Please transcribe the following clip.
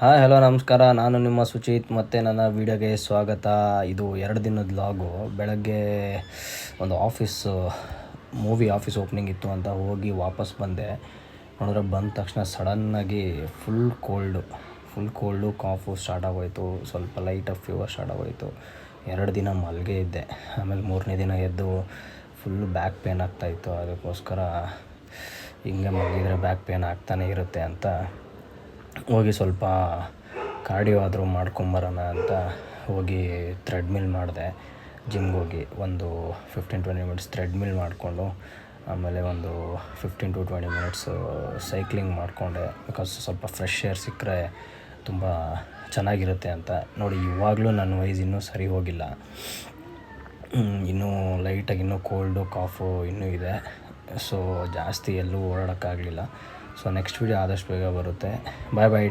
Hi hello ನಮಸ್ಕಾರ. ನಾನು ನಿಮ್ಮ ಸುಚಿತ್, ಮತ್ತು ನನ್ನ ವೀಡಿಯೋಗೆ ಸ್ವಾಗತ. ಇದು 2 ದಿನದ ವ್ಲಾಗು. ಬೆಳಗ್ಗೆ ಒಂದು ಆಫೀಸ್ ಓಪನಿಂಗ್ ಇತ್ತು ಅಂತ ಹೋಗಿ ವಾಪಸ್ ಬಂದೆ. ನೋಡಿದ್ರೆ ಬಂದ ತಕ್ಷಣ ಸಡನ್ನಾಗಿ ಫುಲ್ ಕೋಲ್ಡು, ಕಾಫು ಸ್ಟಾರ್ಟ್ ಆಗೋಯಿತು. ಸ್ವಲ್ಪ ಲೈಟಾಗಿ ಫೀವರ್ ಸ್ಟಾರ್ಟ್ ಆಗೋಯಿತು. 2 ದಿನ ಮಲ್ಗೆ ಇದ್ದೆ. ಆಮೇಲೆ 3ನೇ ದಿನ ಎದ್ದು ಫುಲ್ಲು ಬ್ಯಾಕ್ ಪೇನ್ ಆಗ್ತಾಯಿತ್ತು. ಅದಕ್ಕೋಸ್ಕರ ಹಿಂಗೆ ಮಲಗಿದ್ರೆ ಬ್ಯಾಕ್ ಪೇನ್ ಆಗ್ತಾನೆ ಇರುತ್ತೆ ಅಂತ ಹೋಗಿ ಸ್ವಲ್ಪ ಕಾರ್ಡಿಯೋ ಆದರೂ ಮಾಡ್ಕೊಂಬರೋಣ ಅಂತ ಹೋಗಿ ಥ್ರೆಡ್ಮಿಲ್ ಮಾಡಿದೆ. ಜಿಮ್ಗೆ ಹೋಗಿ ಒಂದು 15-20 ಮಿನಿಟ್ಸ್ ಥ್ರೆಡ್ಮಿಲ್ ಮಾಡಿಕೊಂಡು, ಆಮೇಲೆ ಒಂದು 15-20 ಮಿನಿಟ್ಸ್ ಸೈಕ್ಲಿಂಗ್ ಮಾಡಿಕೊಂಡೆ. ಬಿಕಾಸ್ ಸ್ವಲ್ಪ ಫ್ರೆಶ್ ಏರ್ ಸಿಕ್ಕರೆ ತುಂಬ ಚೆನ್ನಾಗಿರುತ್ತೆ ಅಂತ. ನೋಡಿ, ಇವಾಗಲೂ ನನ್ನ ವಯಸ್ಸು ಇನ್ನೂ ಸರಿ ಹೋಗಿಲ್ಲ. ಇನ್ನೂ ಲೈಟಾಗಿ ಇನ್ನೂ ಕೋಲ್ಡು, ಕಾಫು ಇನ್ನೂ ಇದೆ. ಸೊ ಜಾಸ್ತಿ ಎಲ್ಲೂ ಓಡಾಡೋಕ್ಕಾಗಲಿಲ್ಲ. ಸೊ ನೆಕ್ಸ್ಟ್ ವೀಡಿಯೋ ಆದಷ್ಟು ಬೇಗ ಬರುತ್ತೆ. ಬಾಯ್.